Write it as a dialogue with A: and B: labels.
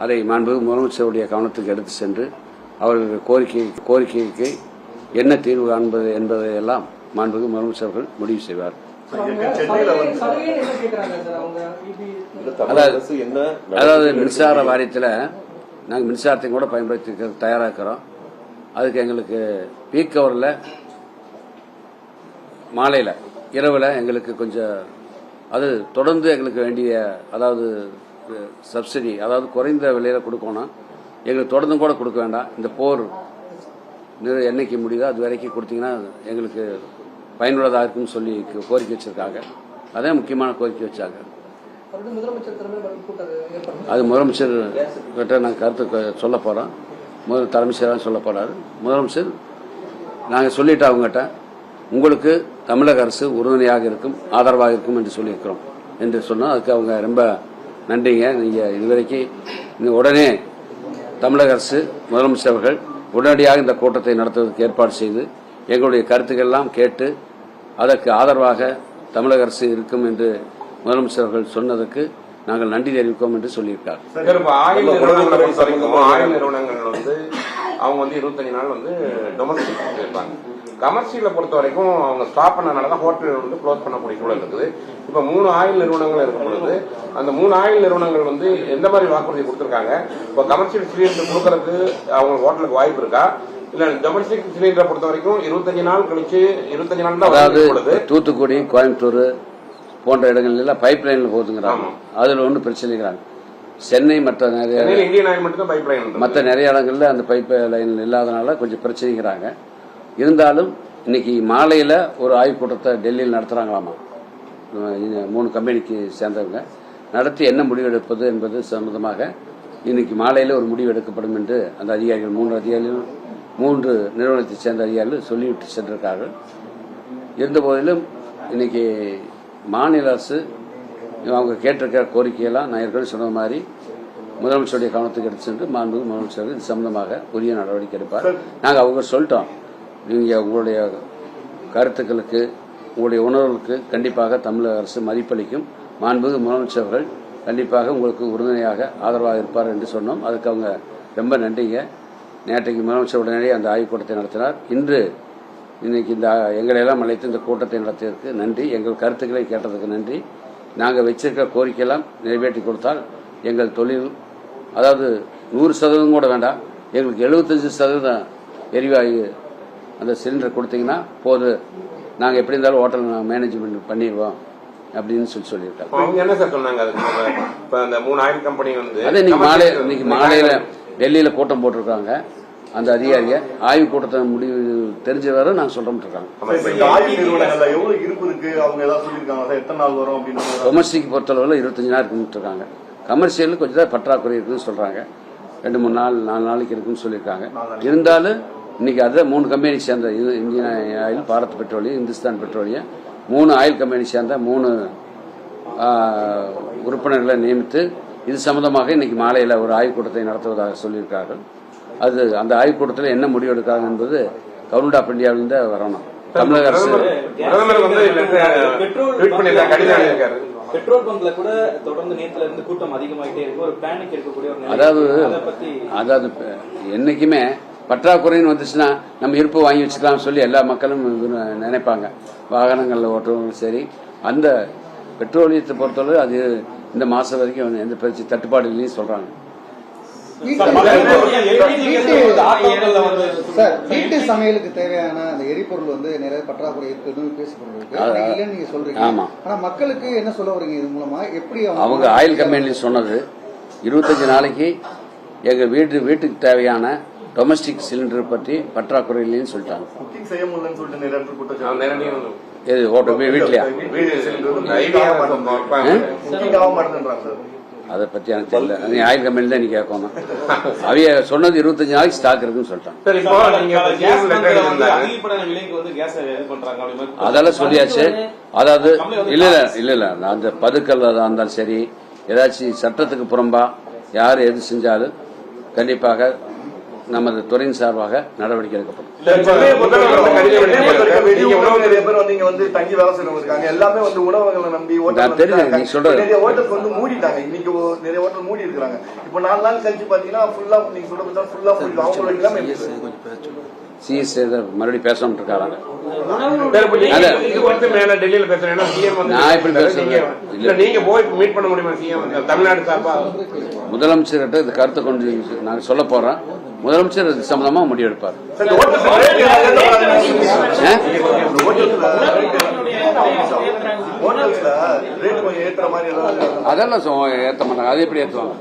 A: அதை மாண்புமிகு முதலமைச்சருடைய கவனத்துக்கு எடுத்து சென்று அவர்கள் கோரிக்கைக்கு என்ன தீர்வு காண்பது என்பதையெல்லாம் மாண்புமிகு முதலமைச்சர் அவர்கள் முடிவு செய்வார். அதாவது மின்சார வாரியத்தில் நாங்கள் மின்சாரத்தை கூட பயன்படுத்தி தயாராக்கிறோம். அதுக்கு எங்களுக்கு பீக் ஹவரில் மாலையில் இரவில் எங்களுக்கு கொஞ்சம் அது தொடர்ந்து எங்களுக்கு வேண்டிய அதாவது சப்சிடி அதாவது குறைந்த விலையில் கொடுக்கணும். எங்களுக்கு தொடர்ந்து கூட கொடுக்க வேண்டாம். இந்த போர் என்னைக்கு முடியுதோ அது வரைக்கும் கொடுத்தீங்கன்னா எங்களுக்கு பயனுள்ளதாக இருக்குன்னு சொல்லி கோரிக்கை வச்சிருக்காங்க. அதே முக்கியமான கோரிக்கை வச்சாங்க. அது முதலமைச்சர் கிட்ட நாங்கள் கருத்து சொல்ல போகிறோம். தலைமைச் செயலாளர் சொல்ல போறாரு. முதலமைச்சர் நாங்கள் சொல்லிட்டு அவங்ககிட்ட உங்களுக்கு தமிழக அரசு உறுதுணையாக இருக்கும், ஆதரவாக இருக்கும் என்று சொல்லியிருக்கிறோம் என்று சொன்னோம். அதுக்கு அவங்க ரொம்ப நன்றிங்க. நீங்கள் இதுவரைக்கும் உடனே தமிழக அரசு முதலமைச்சர் அவர்கள் உடனடியாக இந்த கூட்டத்தை நடத்துவதற்கு ஏற்பாடு செய்து எங்களுடைய கருத்துக்கள் எல்லாம் கேட்டு அதற்கு ஆதரவாக தமிழக அரசு இருக்கும் என்று முதலமைச்சர் அவர்கள் சொன்னதற்கு நாங்கள் நன்றி தெரிவிப்போம் என்று சொல்லியிருக்கார்.
B: ஆயில் நிறுவனங்கள் அவங்க 25 நாள் டொமஸ்டிக் இருப்பாங்க. கமர்ஷியலை பொறுத்த வரைக்கும் அவங்க ஸ்டாப் பண்ணனாலதான் ஹோட்டல் க்ளோஸ் பண்ணக்கூடிய சூழல் இருக்குது. இப்ப 3 ஆயில் நிறுவனங்கள் இருக்கும் பொழுது அந்த 3 ஆயில் நிறுவனங்கள் எந்த மாதிரி வாக்குறுதி கொடுத்திருக்காங்க? இப்ப கமர்ஷியல் சிலிண்டர் கொடுக்கறதுக்கு அவங்க ஹோட்டலுக்கு வாய்ப்பு இருக்கா? இல்ல டொமஸ்டிக் சிலிண்டரை பொறுத்த வரைக்கும் 25 நாள் கழிச்சு 25 நாள் தான்.
A: அதாவது தூத்துக்குடி, கோயம்புத்தூர் போன்ற இடங்கள் எல்லாம் பைப் லைன்ல போகுதுங்கிறாங்க. அதுல ஒன்றும் பிரச்சனைங்கிறாங்க. சென்னை மற்ற நிறைய இடங்கள்ல அந்த பைப் லைன் இல்லாதனால கொஞ்சம் பிரச்சனைங்கிறாங்க. இருந்தாலும் இன்னைக்கு மாலையில ஒரு ஆய்வுக் கூட்டத்தை டெல்லியில் நடத்துறாங்களாமா. 3 கம்பெனிக்கு சேர்ந்தவங்க நடத்தி என்ன முடிவு எடுப்பது என்பது சம்பந்தமாக இன்னைக்கு மாலையில ஒரு முடிவு எடுக்கப்படும் என்று அந்த அதிகாரிகள் 3 அதிகாரிகள் 3 நிறுவனத்தை சேர்ந்த அதிகாரிகள் சொல்லிவிட்டு சென்றிருக்கார்கள். இருந்த போதிலும் இன்னைக்கு மாநில அரசு அவங்க கேட்டிருக்கிற கோரிக்கையெல்லாம் நான் ஏற்கனவே சொன்ன மாதிரி முதலமைச்சருடைய கவனத்துக்கு எடுத்து சென்று மாண்புமிகு முதலமைச்சர் இது சம்பந்தமாக உரிய நடவடிக்கை எடுப்பார். நாங்கள் அவங்க சொல்லிட்டோம், நீங்கள் உங்களுடைய கருத்துக்களுக்கு உங்களுடைய உணர்வுகளுக்கு கண்டிப்பாக தமிழக அரசு மதிப்பளிக்கும். மாண்புமிகு முதலமைச்சர்கள் கண்டிப்பாக உங்களுக்கு உறுதுணையாக ஆதரவாக இருப்பார் என்று சொன்னோம். அதுக்கு அவங்க ரொம்ப நன்றிங்க. நேற்றைக்கு முதலமைச்சர் உடனடியே அந்த ஆய்வுக் கூட்டத்தை நடத்தினார். இன்னைக்கு இந்த எங்களையெல்லாம் அழைத்து இந்த கூட்டத்தை நடத்தியதற்கு நன்றி. எங்கள் கருத்துக்களை கேட்டதுக்கு நன்றி. நாங்கள் வச்சிருக்கிற கோரிக்கையெல்லாம் நிறைவேற்றி கொடுத்தால் எங்கள் தொழில் அதாவது 100% கூட வேண்டாம், எங்களுக்கு 75% எரிவாயு அந்த சிலிண்டர் கொடுத்தீங்கன்னா போது, நாங்கள் எப்படி இருந்தாலும் ஹோட்டல் மேனேஜ்மெண்ட் பண்ணிடுவோம் அப்படின்னு சொல்லியிருக்காங்க. அதே இன்னைக்கு மாலையில டெல்லியில கூட்டம் போட்டிருக்காங்க. அந்த அதிகாரிய ஆய்வு கூட்டத்தை முடிவு தெரிஞ்ச வர நான் சொல்றோம் இருக்காங்க. டொமஸ்டிக் பொறுத்தளவில் 25 நாள் இருக்குன்னு இருக்காங்க. கமர்ஷியல் கொஞ்சம் தான் பற்றாக்குறை இருக்குன்னு சொல்றாங்க. 2-3 நாள் 4 நாளைக்கு இருக்குன்னு சொல்லியிருக்காங்க. இருந்தாலும் இன்னைக்கு அதை 3 கம்பெனி சேர்ந்த Indian oil, Bharat petroleum, Hindustan petroleum 3 oil company சேர்ந்த 3 உறுப்பினர்களை நியமித்து இது சம்பந்தமாக இன்னைக்கு மாலையில் ஒரு ஆய்வுக் கூட்டத்தை நடத்துவதாக சொல்லியிருக்கார்கள். அது அந்த ஆய்வுக் கூட்டத்தில் என்ன முடிவு எடுக்காங்க என்பது கவர்மெண்ட் ஆஃப் இந்தியாவிலிருந்து வரணும். தமிழக அரசு
C: பெட்ரோல் பங்க்ல கூட தொடர்ந்து நேத்துல இருந்து கூட்டம் அதிகமாயிட்டே இருக்கு. ஒரு பேனிக் இருக்கக்கூடிய ஒரு
A: அதாவது என்னைக்குமே பற்றாக்குறைன்னு வந்துச்சுன்னா நம்ம இருப்பு வாங்கி வச்சுக்கலாம் சொல்லி எல்லா மக்களும் நினைப்பாங்க. வாகனங்கள்ல ஓட்டுறவங்களும் சரி. அந்த பெட்ரோலியத்தை பொறுத்தவரை அது இந்த மாசம் வரைக்கும் எந்த பிரச்சனை தட்டுப்பாடு இல்லைன்னு சொல்றாங்க.
D: வீட்டு சமையலுக்கு தேவையான அந்த எரிபொருள் நிறைய பற்றாக்குறை இருக்குன்னு பேசப்படுறது நீங்க சொல்றீங்க. ஆனா மக்களுக்கு என்ன சொல்ல வரீங்க இது மூலமா? எப்படி
A: அவங்க ஆயில் கம்பெனில சொன்னது 25 நாளைக்கு எங்க வீட்டுக்கு தேவையான டொமஸ்டிக் சிலிண்டர் பற்றி பற்றாக்குறை இல்லைன்னு சொல்லிட்டாங்க. வீட்லயா அதை பத்தி எனக்கு தெரியல. நீ ஆயில் கம்பெனி தான் நீ கேட்கணும். அவைய சொன்னது 25 நாளைக்கு ஸ்டாக் இருக்குன்னு சொல்லிட்டாங்க. அதெல்லாம் சொல்லியாச்சு. அதாவது இல்ல அந்த பதுக்கல் இருந்தாலும் சரி, ஏதாச்சும் சட்டத்துக்கு புறம்பா யார் எது செஞ்சாலும் கண்டிப்பாக நமது துறையின் சார்பாக நடவடிக்கை எடுக்கப்படும்.
E: நிறைய பேர் வந்து இங்க வந்து தங்கி வேலை செய்யறவங்க இருக்காங்க. எல்லாமே வந்து உணவகங்களை நம்பி
A: நீ சொல்றது
E: நிறைய ஹோட்டல்ஸ் வந்து மூடிட்டாங்க. இன்னைக்கு நிறைய ஹோட்டல் மூடி இருக்கிறாங்க. இப்போ 4 நாள் கழிச்சு பாத்தீங்கன்னா ஃபுல்லா நீங்க சொல்ற ஃபுல்லா மூடி அவங்களோட எல்லாமே
A: சிஎஸ் மறுபடியும் பேசணும் இருக்காங்க.
B: டெல்லியில பேசுறேன்
A: நான் எப்படி பேசுறேன்?
B: நீங்க போய் மீட் பண்ண முடியுமா சிஎம் தமிழ்நாடு சார்பா?
A: முதலமைச்சர்கிட்ட இந்த கருத்தை கொண்டு நாங்க சொல்ல போறோம். முதலமைச்சர் இது சம்பந்தமா முடிவெடுப்பார்.
E: அதெல்லாம்
A: அதெல்லாம் ஏத்த மாட்டாங்க. அது எப்படி ஏத்துவாங்க?